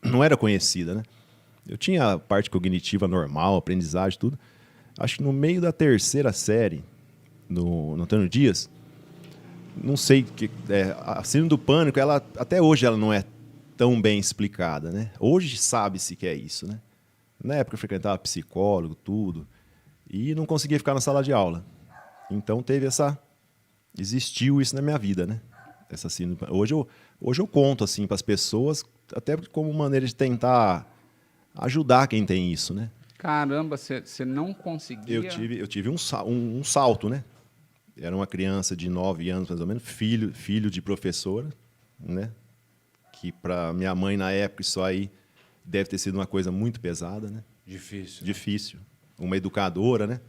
não era conhecida, né? Eu tinha a parte cognitiva normal, aprendizagem, tudo. Acho que no meio da terceira série, no Antônio Dias, não sei, a síndrome do pânico, até hoje ela não é tão bem explicada, né? Hoje sabe-se que é isso, né? Na época eu frequentava psicólogo, tudo, e não conseguia ficar na sala de aula. Então existiu isso na minha vida, né? Essa síndrome. Hoje eu conto assim para as pessoas, até como maneira de tentar ajudar quem tem isso, né? Caramba, você não conseguia... Eu tive um salto, né? Era uma criança de 9 anos, mais ou menos, filho de professora, né? Que para minha mãe, na época, isso aí deve ter sido uma coisa muito pesada, né? Difícil. Difícil. Uma educadora, né?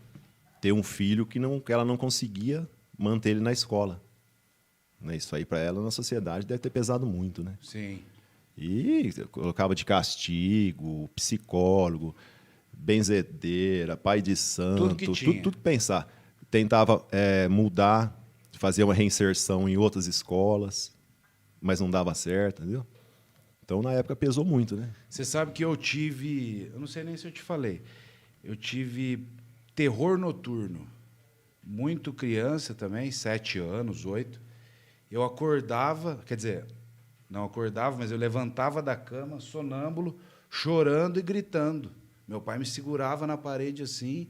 Ter um filho que ela não conseguia manter ele na escola. Né? Isso aí, para ela, na sociedade, deve ter pesado muito, né? Sim. E eu colocava de castigo, psicólogo, benzedeira, pai de santo, Tudo que tinha. tudo que pensar. Tentava mudar, fazer uma reinserção em outras escolas, mas não dava certo, entendeu? Então, na época, pesou muito, né? Você sabe que eu não sei nem se eu te falei, eu tive terror noturno. Muito criança também, 7 anos, 8. Eu acordava, quer dizer, não acordava, mas eu levantava da cama, sonâmbulo, chorando e gritando. Meu pai me segurava na parede assim,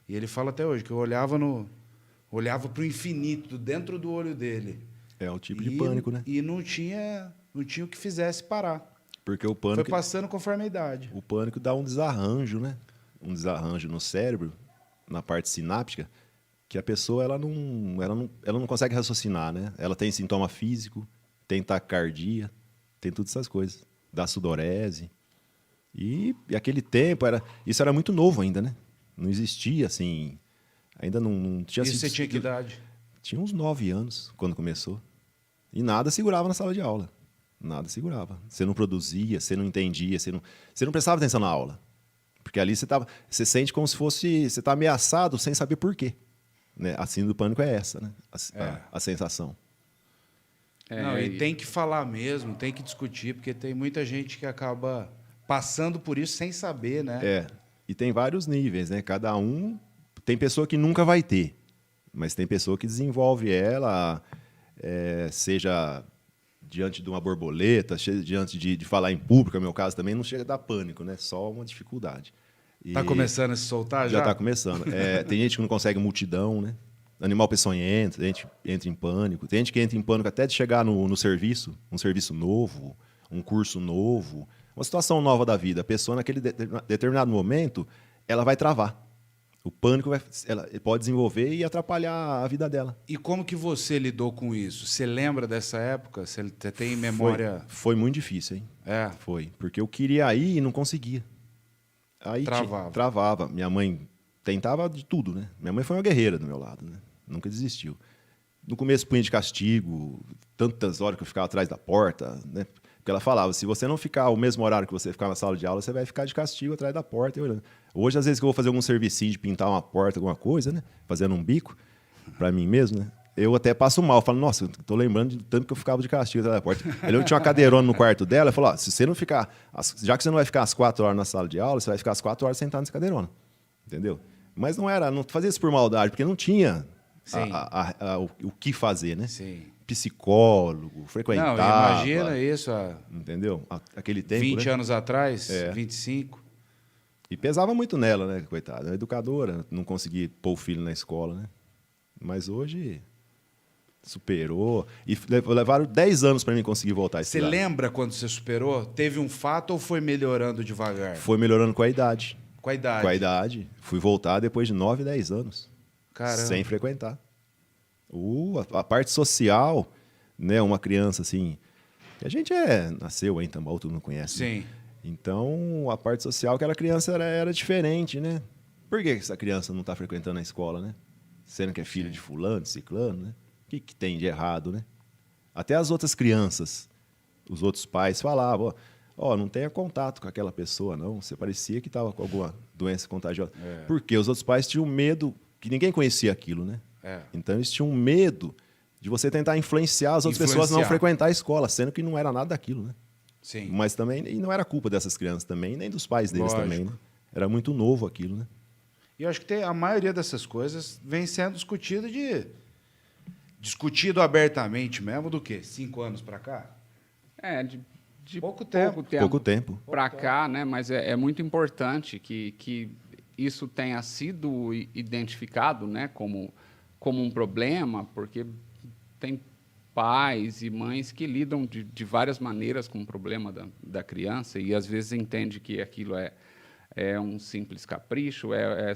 e ele fala até hoje que eu olhava para o infinito dentro do olho dele. É o tipo de pânico, né? E não tinha o que fizesse parar. Porque o pânico... Foi passando conforme a idade. O pânico dá um desarranjo, né? Um desarranjo no cérebro, na parte sináptica, que a pessoa ela não consegue raciocinar, né? Ela tem sintoma físico, tem taquicardia, tem todas essas coisas. Dá sudorese. E aquele tempo, isso era muito novo ainda, né? Não existia, assim... Ainda não tinha... E você tinha que idade? Tinha uns 9 anos, quando começou. E nada segurava na sala de aula. Nada segurava. Você não produzia, você não entendia, você não prestava atenção na aula. Porque ali você sente como se fosse... Você está ameaçado sem saber por quê. Né? A síndrome do pânico é essa, né? A sensação. Não, e tem que falar mesmo, tem que discutir, porque tem muita gente que acaba passando por isso sem saber, né? E tem vários níveis, né? Cada um... Tem pessoa que nunca vai ter, mas tem pessoa que desenvolve ela, seja diante de uma borboleta, diante de falar em público, no meu caso também, não chega a dar pânico, né? Só uma dificuldade. Está começando a se soltar já? Já está começando. Tem gente que não consegue multidão, né? Animal peçonhento, tem gente que entra em pânico. Tem gente que entra em pânico até de chegar no serviço, um serviço novo, um curso novo, uma situação nova da vida. A pessoa, naquele determinado momento, ela vai travar. O pânico ela pode desenvolver e atrapalhar a vida dela. E como que você lidou com isso? Você lembra dessa época? Você tem memória? Foi muito difícil, hein? Foi. Porque eu queria ir e não conseguia. Aí travava. Minha mãe tentava de tudo, né? Minha mãe foi uma guerreira do meu lado, né? Nunca desistiu. No começo, punha de castigo, tantas horas que eu ficava atrás da porta, né? Porque ela falava, se você não ficar o mesmo horário que você ficar na sala de aula, você vai ficar de castigo atrás da porta e olhando. Hoje, às vezes, que eu vou fazer algum servicinho de pintar uma porta, alguma coisa, né? Fazendo um bico para mim mesmo, né? Eu até passo mal. Eu falo, nossa, estou lembrando de tanto que eu ficava de castigo atrás da porta. Eu tinha uma cadeirona no quarto dela. Eu falou, se você não ficar... Já que você não vai ficar às 4 horas na sala de aula, você vai ficar às 4 horas sentado nessa cadeirona. Entendeu? Mas não fazia isso por maldade, porque não tinha o que fazer, né? Sim. Psicólogo, frequentava. Não, imagina isso entendeu? Aquele tempo, 20 né? anos atrás, 25. E pesava muito nela, né, coitada? Educadora, não conseguia pôr o filho na escola, né? Mas hoje superou. E levaram 10 anos para mim conseguir voltar a estudar. Você lembra quando você superou? Teve um fato ou foi melhorando devagar? Foi melhorando com a idade. Com a idade? Com a idade. Fui voltar depois de 9, 10 anos. Caramba. Sem frequentar. A parte social, né? Uma criança assim... A gente nasceu em Tambaú, todo mundo conhece. Sim. Né? Então, a parte social, aquela criança era diferente, né? Por que essa criança não está frequentando a escola, né? Sendo que é filho de fulano, de ciclano, né? O que tem de errado, né? Até as outras crianças, os outros pais falavam, não tenha contato com aquela pessoa, não. Você parecia que estava com alguma doença contagiosa. Porque os outros pais tinham medo, que ninguém conhecia aquilo, né? Então, eles tinham medo de você tentar influenciar as outras pessoas a não frequentar a escola, sendo que não era nada daquilo, né? Sim. Mas também, e não era culpa dessas crianças também, nem dos pais deles também, né? Era muito novo aquilo, né? E eu acho que a maioria dessas coisas vem sendo discutido abertamente mesmo do quê? 5 anos para cá? De pouco tempo. Pouco tempo. Para cá, né? Mas é muito importante que isso tenha sido identificado, né? Como um problema, porque tem pais e mães que lidam de várias maneiras com o problema da criança e às vezes entende que aquilo é um simples capricho, é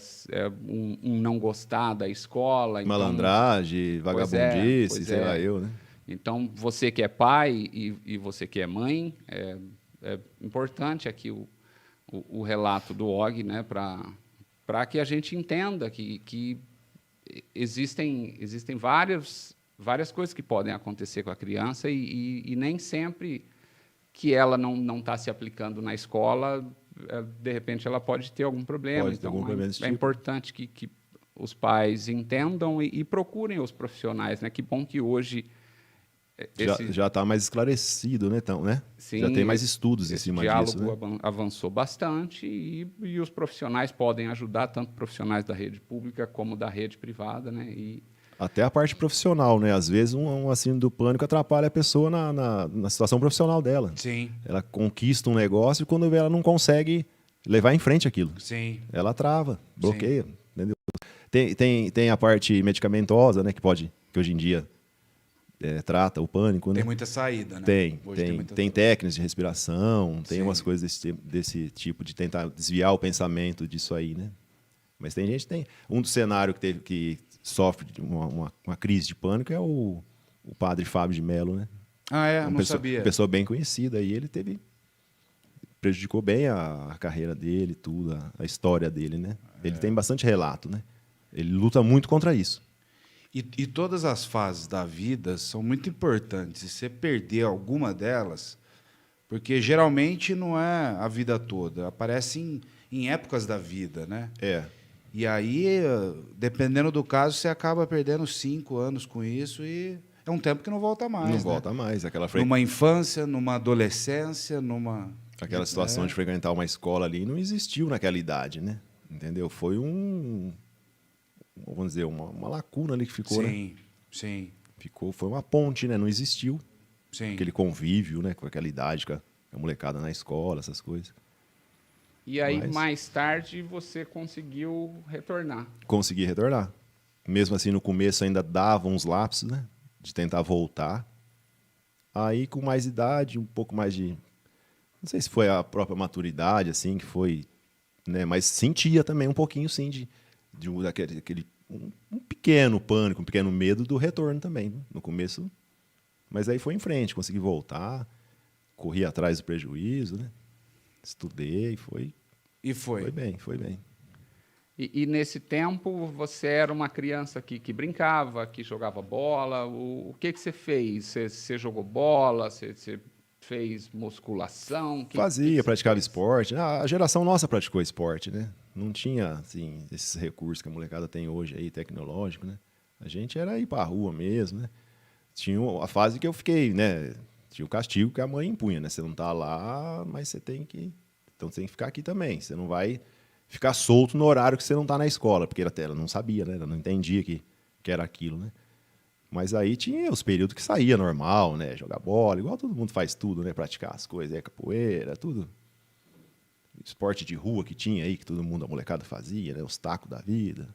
um não gostar da escola. Malandragem, então, vagabundice, sei lá eu, né? Então, você que é pai e você que é mãe, é importante aqui o relato do Og, né, para que a gente entenda que existem várias coisas que podem acontecer com a criança e nem sempre que ela não está se aplicando na escola, de repente ela pode ter algum problema. Pode ter algum problema desse tipo. Importante que os pais entendam e procurem os profissionais, né? Que bom que hoje já está mais esclarecido, né? Então, né? Sim, já tem mais estudos em cima disso. O diálogo avançou bastante e os profissionais podem ajudar, tanto profissionais da rede pública como da rede privada, né? Até a parte profissional, né? Às vezes um assíduo do pânico atrapalha a pessoa na situação profissional dela. Sim. Ela conquista um negócio e quando ela não consegue levar em frente aquilo. Sim. Ela trava, bloqueia. Entendeu? Tem a parte medicamentosa, né? Que hoje em dia trata o pânico. Tem né? muita saída, né? Tem técnicas de respiração, tem umas coisas desse tipo de tentar desviar o pensamento disso aí, né? Mas tem gente que tem. Um dos cenários que sofre de uma crise de pânico é o padre Fábio de Mello, né? Não sabia. Uma pessoa bem conhecida e ele prejudicou bem a carreira dele, tudo, a história dele, né? Ele tem bastante relato, né? Ele luta muito contra isso. E todas as fases da vida são muito importantes. Se você perder alguma delas, porque geralmente não é a vida toda, aparece em épocas da vida, né? E aí, dependendo do caso, você acaba perdendo 5 anos com isso e é um tempo que não volta mais. Não volta mais. Numa infância, numa adolescência, Aquela situação de frequentar uma escola ali não existiu naquela idade, né? Entendeu? Foi vamos dizer, uma lacuna ali que ficou, né? Sim. Foi uma ponte, né? Não existiu. Sim. Aquele convívio, né? Com aquela idade, com a molecada na escola, essas coisas. E aí, mais tarde, você conseguiu retornar. Consegui retornar. Mesmo assim, no começo ainda dava uns lapsos, né? De tentar voltar. Aí, com mais idade, um pouco mais de... Não sei se foi a própria maturidade, assim, que foi... Né? Mas sentia também um pouquinho, sim, daquele um pequeno pânico, um pequeno medo do retorno também. Né? No começo... Mas aí foi em frente, consegui voltar, corri atrás do prejuízo, né? Estudei, foi... E foi? Foi bem. E nesse tempo, você era uma criança que brincava, que jogava bola. O que você fez? Você jogou bola? Você fez musculação? Praticava esporte. A geração nossa praticou esporte, né? Não tinha assim, esses recursos que a molecada tem hoje aí, tecnológico, né? A gente era ir para a rua mesmo, né? Tinha a fase que eu fiquei, né? Tinha o castigo que a mãe impunha, né? Você não tá lá, mas você tem que... Então, você tem que ficar aqui também. Você não vai ficar solto no horário que você não está na escola, porque ela não sabia, né? Ela não entendia que era aquilo, né? Mas aí tinha os períodos que saía normal, né? Jogar bola, igual todo mundo faz tudo, né? Praticar as coisas, capoeira, tudo. Esporte de rua que tinha aí, que todo mundo, a molecada fazia, né? Os tacos da vida.